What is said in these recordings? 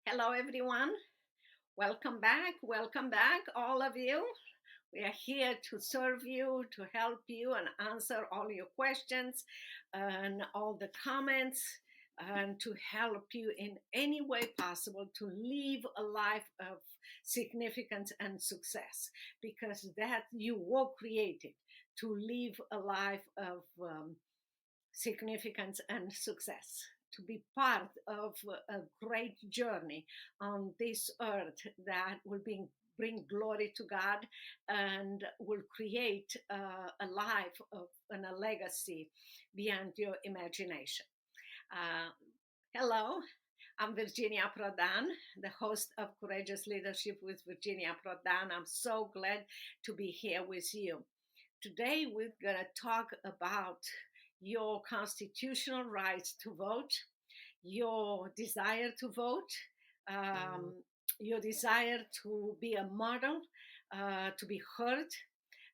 Hello, everyone. Welcome back, all of you. We are here to serve you, to help you, and answer all your questions and all the comments, and to help you in any way possible to live a life of significance and success, because that you were created to live a life of significance and success, to be part of a great journey on this earth that will bring glory to God and will create a life of, and a legacy beyond your imagination. Uh, Hello, I'm Virginia Prodan, the host of Courageous Leadership with Virginia Prodan. I'm so glad to be here with you. Today, we're going to talk about your constitutional rights to vote, your desire to vote, um, your desire to be a model, to be heard,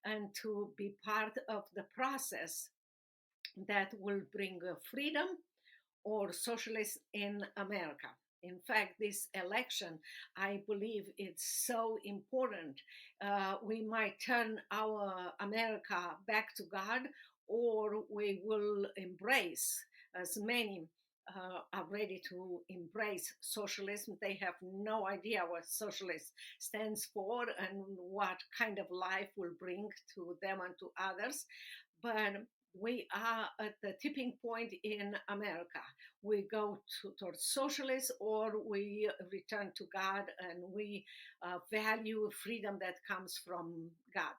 and to be part of the process that will bring freedom or socialist in America. In fact, this election, I believe it's so important. We might turn our America back to God, or we will embrace, as many are ready to embrace socialism. They have no idea what socialist stands for and what kind of life will bring to them and to others. But we are at the tipping point in America. We go towards socialism, or we return to God, and we value freedom that comes from God.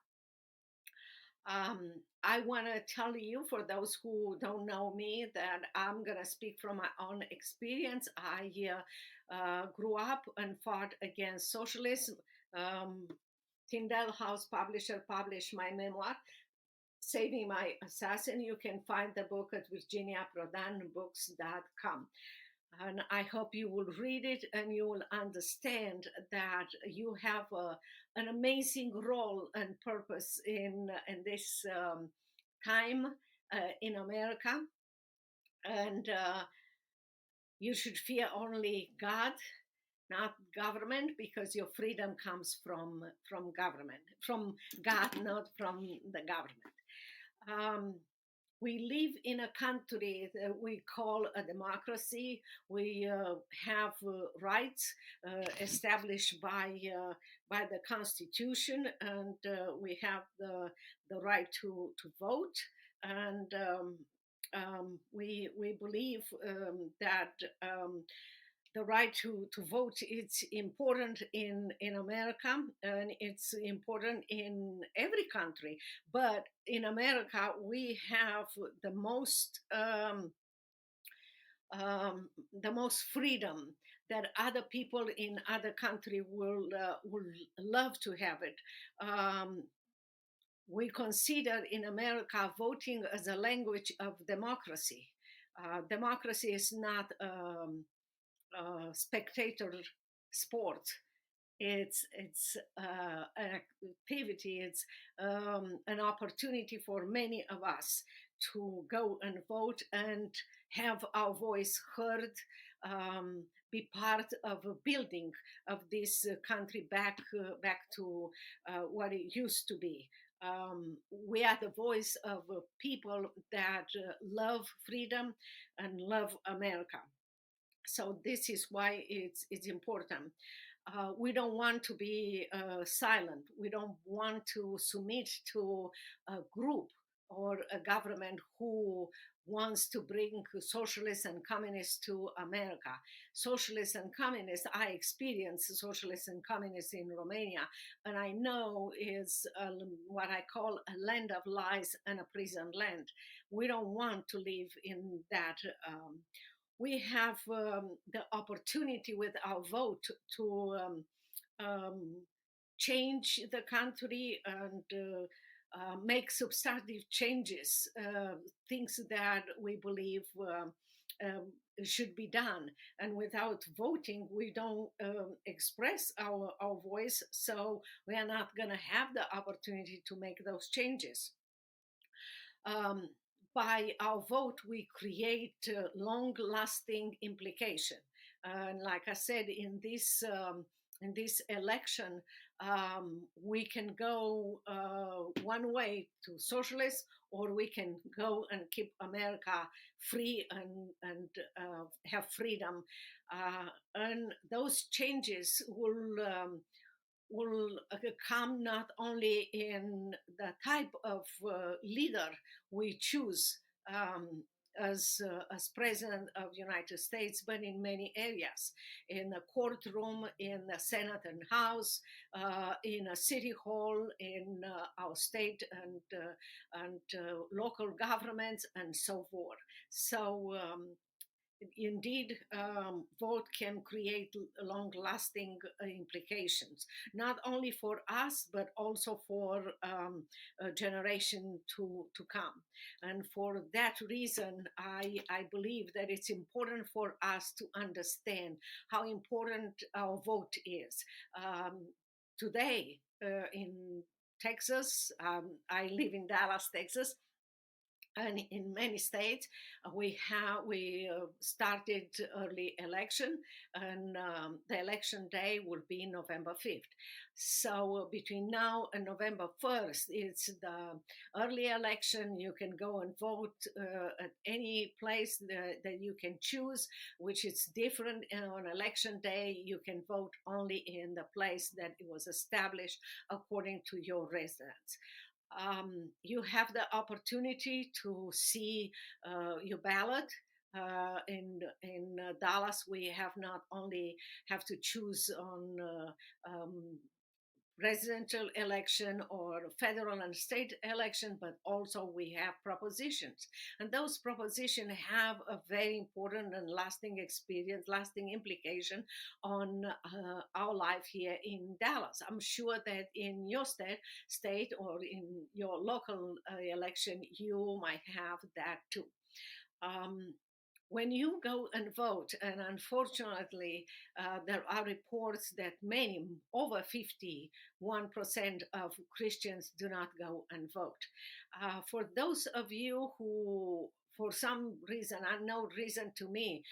I want to tell you, for those who don't know me, that I'm going to speak from my own experience. I grew up and fought against socialism. Tyndale House publisher published my memoir, Saving My Assassin. You can find the book at virginiaprodanbooks.com. And I hope you will read it and you will understand that you have an amazing role and purpose in this time in America. And you should fear only God, not government, because your freedom comes from government, from God, not from the government. Um, we live in a country that we call a democracy. We have rights established by the Constitution, and we have the right to vote. And we believe that the right to vote is important in America, and it's important in every country. But in America, we have the most freedom that other people in other country will love to have it. We consider in America voting as a language of democracy. Democracy is not spectator sport. It's an activity. It's an opportunity for many of us to go and vote and have our voice heard, be part of a building of this country back to what it used to be. We are the voice of people that love freedom and love America. So this is why it's important. We don't want to be silent. We don't want to submit to a group or a government who wants to bring socialists and communists to America. Socialists and communists, I experienced socialists and communists in Romania, and I know is what I call a land of lies and a prison land. We don't want to live in that. We have the opportunity with our vote to change the country and make substantive changes, things that we believe should be done. And without voting, we don't express our voice, so we are not going to have the opportunity to make those changes. Um, by our vote, we create long-lasting implication. And like I said, in this election, we can go one way to socialist, or we can go and keep America free and have freedom. And those changes will come not only in the type of leader we choose as president of the United States, but in many areas, in the courtroom, in the Senate and House, in a city hall, in our state and local governments, and so forth. So indeed, vote can create long-lasting implications, not only for us, but also for a generation to come. And for that reason, I believe that it's important for us to understand how important our vote is. Today, in Texas, I live in Dallas, Texas, and in many states we started early election, and the election day will be November 5th. So between now and November 1st, it's the early election. You can go and vote at any place that you can choose, which is different. And on election day, you can vote only in the place that it was established according to your residence. You have the opportunity to see your ballot. In Dallas, we have not only have to choose on presidential election or federal and state election, but also we have propositions. And those propositions have a very important and lasting experience, lasting implication on our life here in Dallas. I'm sure that in your state or in your local election, you might have that too. Um, when you go and vote, and unfortunately, there are reports that many, over 51% of Christians do not go and vote. For those of you who, for some reason, unknown reason to me,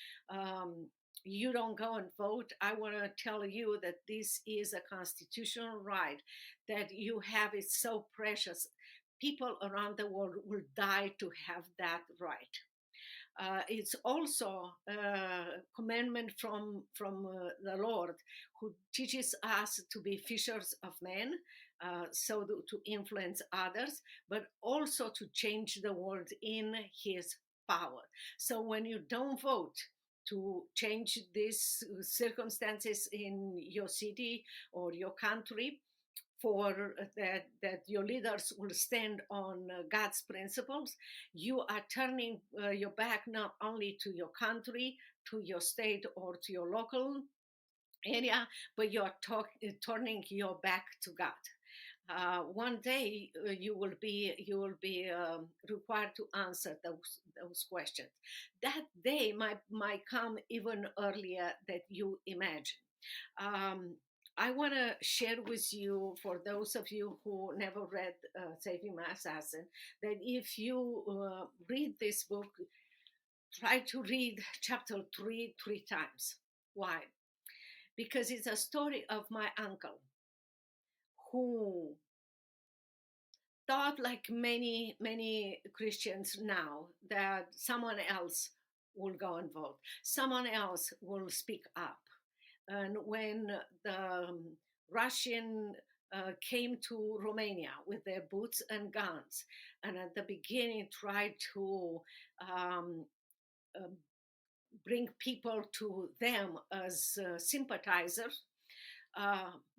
you don't go and vote, I want to tell you that this is a constitutional right that you have. It's so precious. People around the world will die to have that right. It's also a commandment from the Lord, who teaches us to be fishers of men, so to influence others, but also to change the world in His power. So when you don't vote to change these circumstances in your city or your country, for that your leaders will stand on God's principles, you are turning your back not only to your country, to your state, or to your local area, but you are turning your back to God. One day you will be required to answer those questions. That day might come even earlier than you imagine. I want to share with you, for those of you who never read Saving My Assassin, that if you read this book, try to read chapter 3 times. Why? Because it's a story of my uncle who thought, like many Christians now, that someone else will go and vote, someone else will speak up. And when the Russian came to Romania with their boots and guns, and at the beginning tried to uh, bring people to them as sympathizers,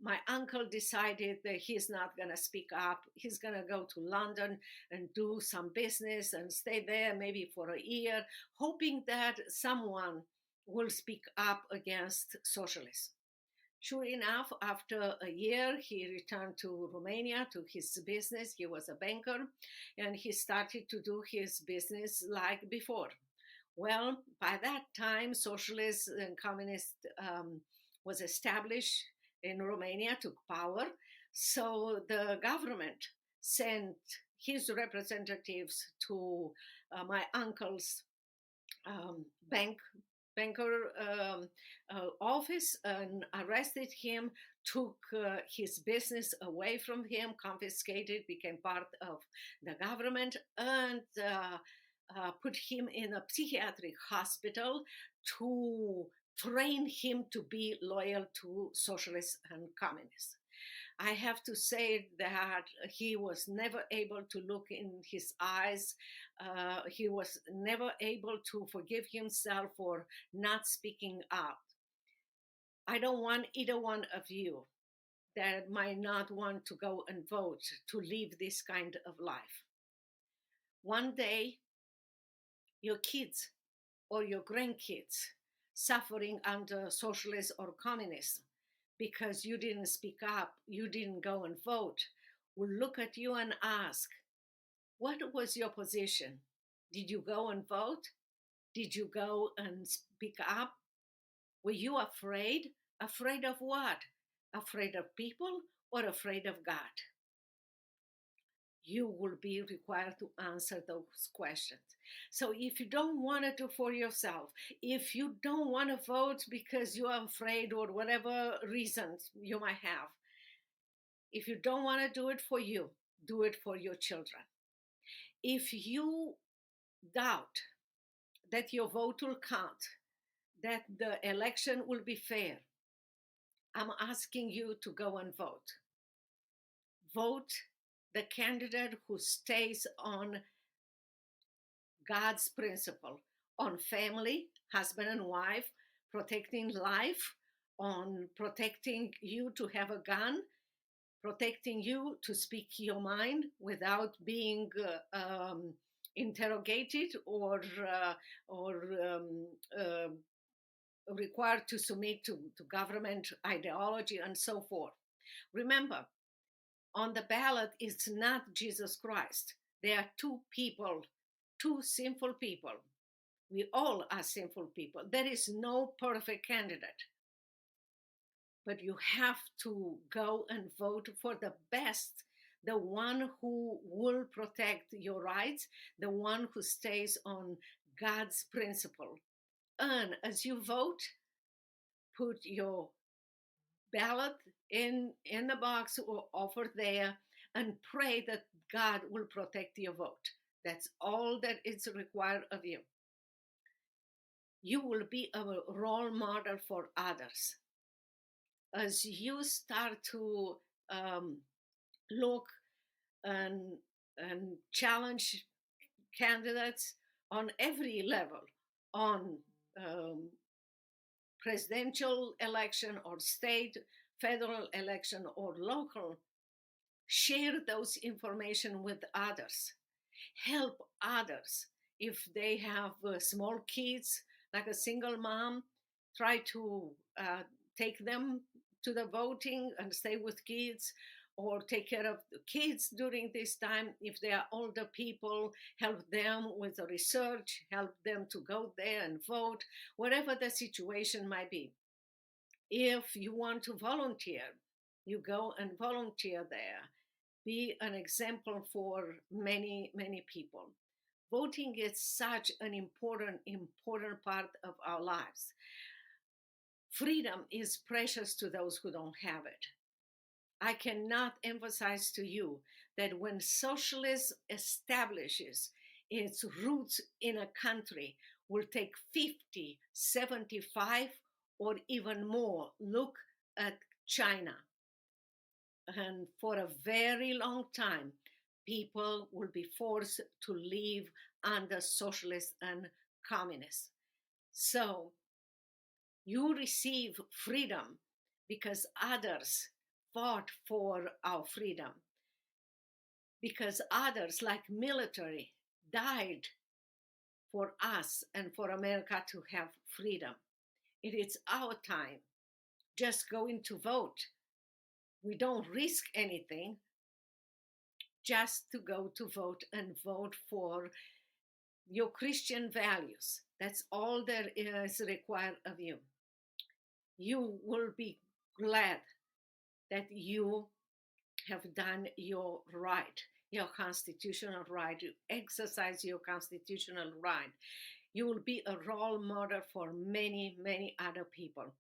my uncle decided that he's not going to speak up. He's going to go to London and do some business and stay there maybe for a year, hoping that someone will speak up against socialism. Sure enough, after a year, he returned to Romania to his business. He was a banker, and he started to do his business like before. Well, by that time, socialist and communist was established in Romania, took power. So the government sent his representatives to my uncle's bank banker office and arrested him, took his business away from him, confiscated, became part of the government, and put him in a psychiatric hospital to train him to be loyal to socialists and communists. I have to say that he was never able to look in his eyes. He was never able to forgive himself for not speaking out. I don't want either one of you that might not want to go and vote to live this kind of life. One day, your kids or your grandkids suffering under socialists or communists because you didn't speak up, you didn't go and vote, will look at you and ask, what was your position? Did you go and vote? Did you go and speak up? Were you afraid? Afraid of what? Afraid of people or afraid of God? You will be required to answer those questions. So if you don't want to do for yourself, if you don't want to vote because you are afraid or whatever reasons you might have, if you don't want to do it for you, do it for your children. If you doubt that your vote will count, that the election will be fair, I'm asking you to go and vote. Vote the candidate who stays on God's principle, on family, husband and wife, protecting life, on protecting you to have a gun, protecting you to speak your mind without being interrogated or required to submit to government ideology and so forth. Remember, on the ballot is not Jesus Christ. There are two people, two sinful people. We all are sinful people. There is no perfect candidate. But you have to go and vote for the best, the one who will protect your rights, the one who stays on God's principle. And as you vote, put your ballot in the box or over there and pray that God will protect your vote. That's all that is required of you. You will be a role model for others. As you start to look and challenge candidates on every level, on presidential election or state, federal election or local, share those information with others. Help others. If they have small kids, like a single mom, try to take them to the voting and stay with kids, or take care of the kids during this time. If they are older people, help them with the research, help them to go there and vote, whatever the situation might be. If you want to volunteer, you go and volunteer there. Be an example for many, many people. Voting is such an important part of our lives. Freedom is precious to those who don't have it. I cannot emphasize to you that when socialism establishes its roots in a country, will take 50, 75, or even more. Look at China. And for a very long time, people will be forced to live under socialists and communists. So you receive freedom because others fought for our freedom, because others, like military, died for us and for America to have freedom. It is our time. Just going to vote. We don't risk anything, just to go to vote and vote for your Christian values. That's all that is required of you. You will be glad that you have done your right, your constitutional right. You exercise your constitutional right. You will be a role model for many, many other people.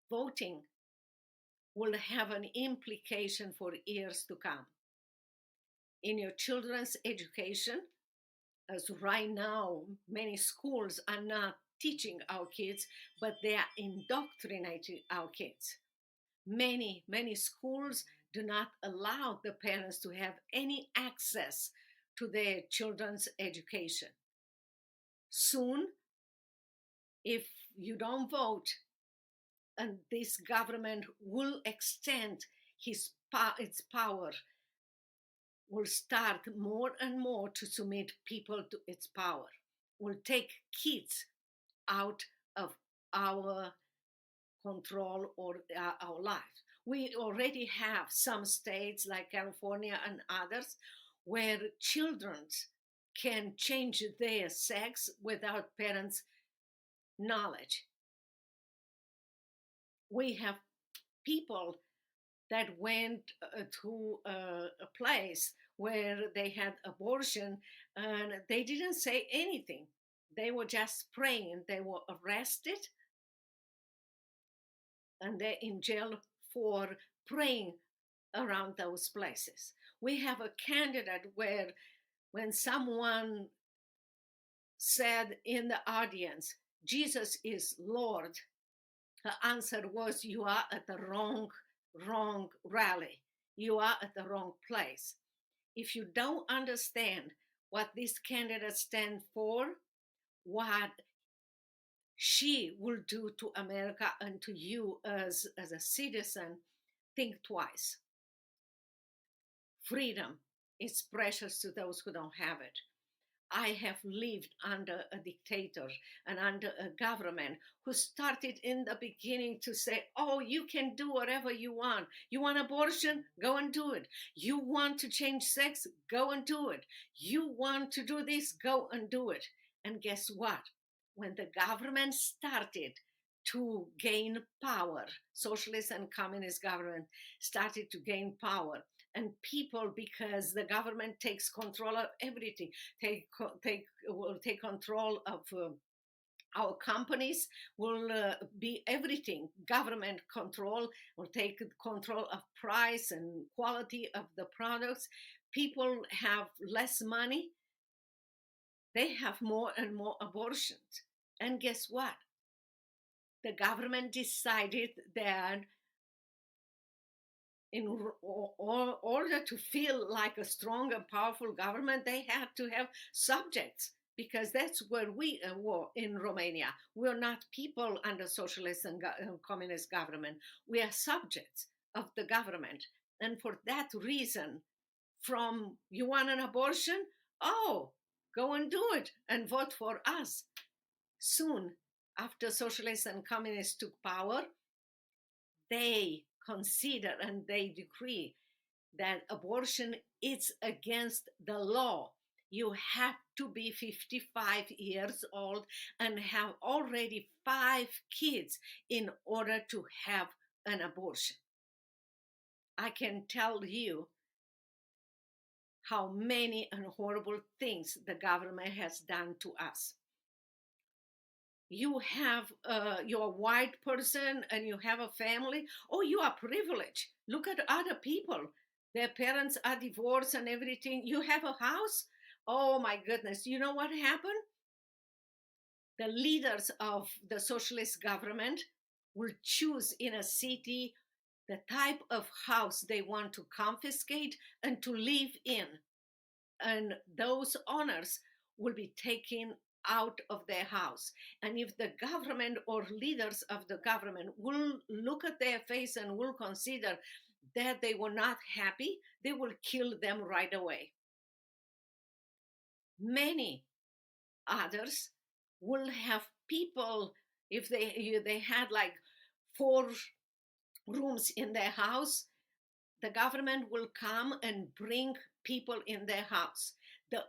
Voting will have an implication for years to come in your children's education, as right now many schools are not teaching our kids, but they are indoctrinating our kids. Many schools do not allow the parents to have any access to their children's education. Soon, if you don't vote, and this government will extend its power, will start more and more to submit people to its power, will take kids out of our control or our lives. We already have some states like California and others where children can change their sex without parents' knowledge. We have people that went to a place where they had abortion and they didn't say anything. They were just praying. They were arrested and they're in jail for praying around those places. We have a candidate where when someone said in the audience, Jesus is Lord, her answer was, you are at the wrong rally. You are at the wrong place. If you don't understand what this candidate stands for, what she will do to America and to you as a citizen, think twice. Freedom is precious to those who don't have it. I have lived under a dictator and under a government who started in the beginning to say, oh, you can do whatever you want. You want abortion? Go and do it. You want to change sex? Go and do it. You want to do this? Go and do it. And guess what? When the government started to gain power, socialist and communist government started to gain power, and people, because the government takes control of everything, will take control of our companies, will be everything. Government control will take control of price and quality of the products. People have less money. They have more and more abortions. And guess what? The government decided that in order to feel like a strong and powerful government, they had to have subjects, because that's where we were in Romania. We're not people under socialist and communist government. We are subjects of the government. And for that reason, from you want an abortion? Oh, go and do it and vote for us. Soon after socialists and communists took power, they consider and they decree that abortion is against the law. You have to be 55 years old and have already 5 kids in order to have an abortion. I can tell you how many and horrible things the government has done to us. You have, you're a white person and you have a family. Oh, you are privileged. Look at other people. Their parents are divorced and everything. You have a house. Oh my goodness. You know what happened? The leaders of the socialist government will choose in a city the type of house they want to confiscate and to live in. And those owners will be taken out of their house. And if the government or leaders of the government will look at their face and will consider that they were not happy, they will kill them right away. Many others will have people, if they had like 4 rooms in their house, the government will come and bring people in their house. The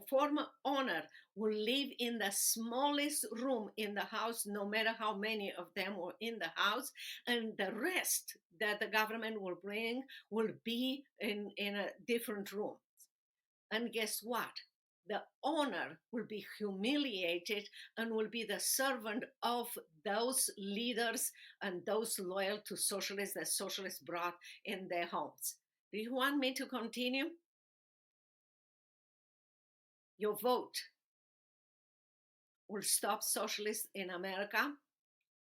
former owner will live in the smallest room in the house, no matter how many of them were in the house, and the rest that the government will bring will be in a different room. And guess what? the owner will be humiliated and will be the servant of those leaders and those loyal to socialists that socialists brought in their homes. Do you want me to continue? Your vote will stop socialists in America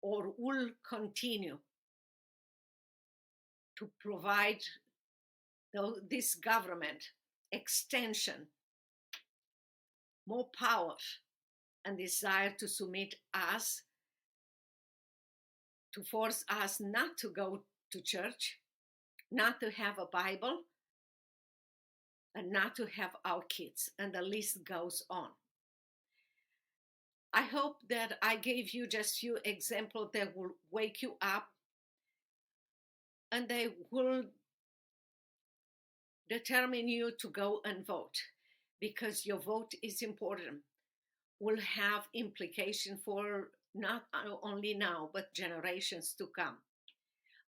or will continue to provide this government extension, more power, and desire to submit us, to force us not to go to church, not to have a Bible, and not to have our kids, and the list goes on. I hope that I gave you just few examples that will wake you up, and they will determine you to go and vote, because your vote is important, will have implication for not only now, but generations to come.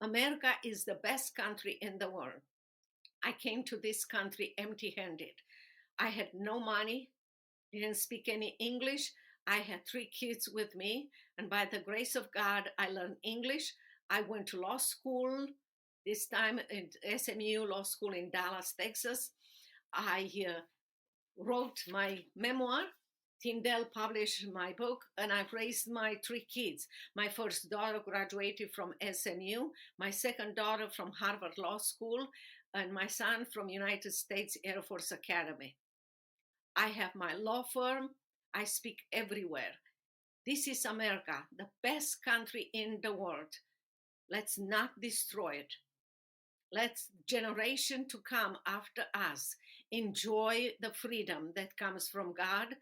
America is the best country in the world. I came to this country empty-handed. I had no money, didn't speak any English. I had 3 kids with me, and by the grace of God, I learned English. I went to law school, this time at SMU Law School in Dallas, Texas. I wrote my memoir. Tyndale published my book, and I've raised my 3 kids. My first daughter graduated from SMU, my second daughter from Harvard Law School, and my son from United States Air Force Academy. I have my law firm. I speak everywhere. This is America, the best country in the world. Let's not destroy it. Let's generation to come after us enjoy the freedom that comes from God,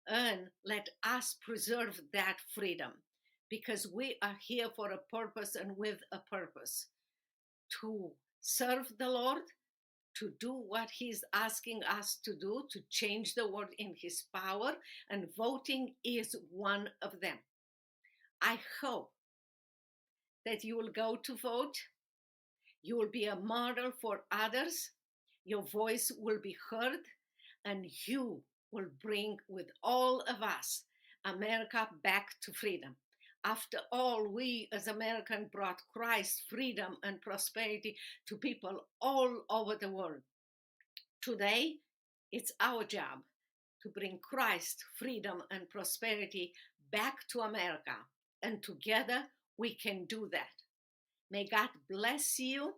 and let us preserve that freedom, because we are here for a purpose and with a purpose, to serve the Lord, to do what he's asking us to do, to change the world in his power, and voting is one of them. I hope that you will go to vote. You will be a model for others. Your voice will be heard, and you will bring with all of us America back to freedom. After all, we as Americans brought Christ, freedom, and prosperity to people all over the world. Today, it's our job to bring Christ, freedom, and prosperity back to America. And together, we can do that. May God bless you.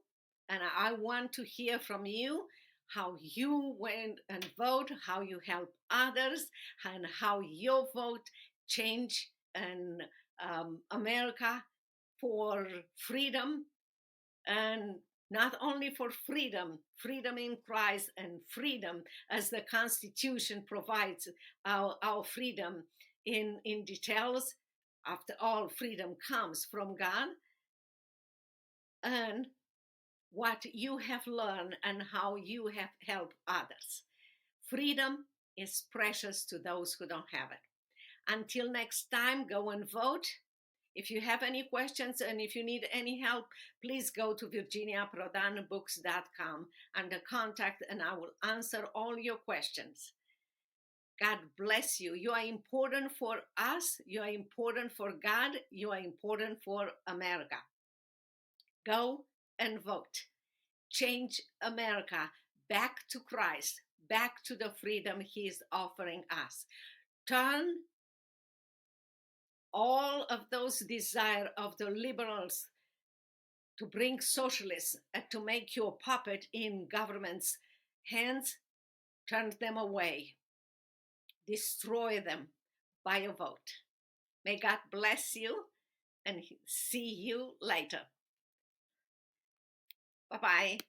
And I want to hear from you how you went and vote, how you help others, and how your vote changed and America for freedom, and not only for freedom, freedom in Christ, and freedom as the Constitution provides our freedom in details. After all, freedom comes from God, and what you have learned and how you have helped others. Freedom is precious to those who don't have it. Until next time, go and vote. If you have any questions and if you need any help, please go to virginiaprodanbooks.com under contact, and I will answer all your questions. God bless you. You are important for us. You are important for God. You are important for America. Go and vote. Change America back to Christ, back to the freedom he is offering us. Turn all of those desire of the liberals to bring socialists and to make you a puppet in government's hands, turn them away. Destroy them by a vote. May God bless you, and see you later. Bye-bye.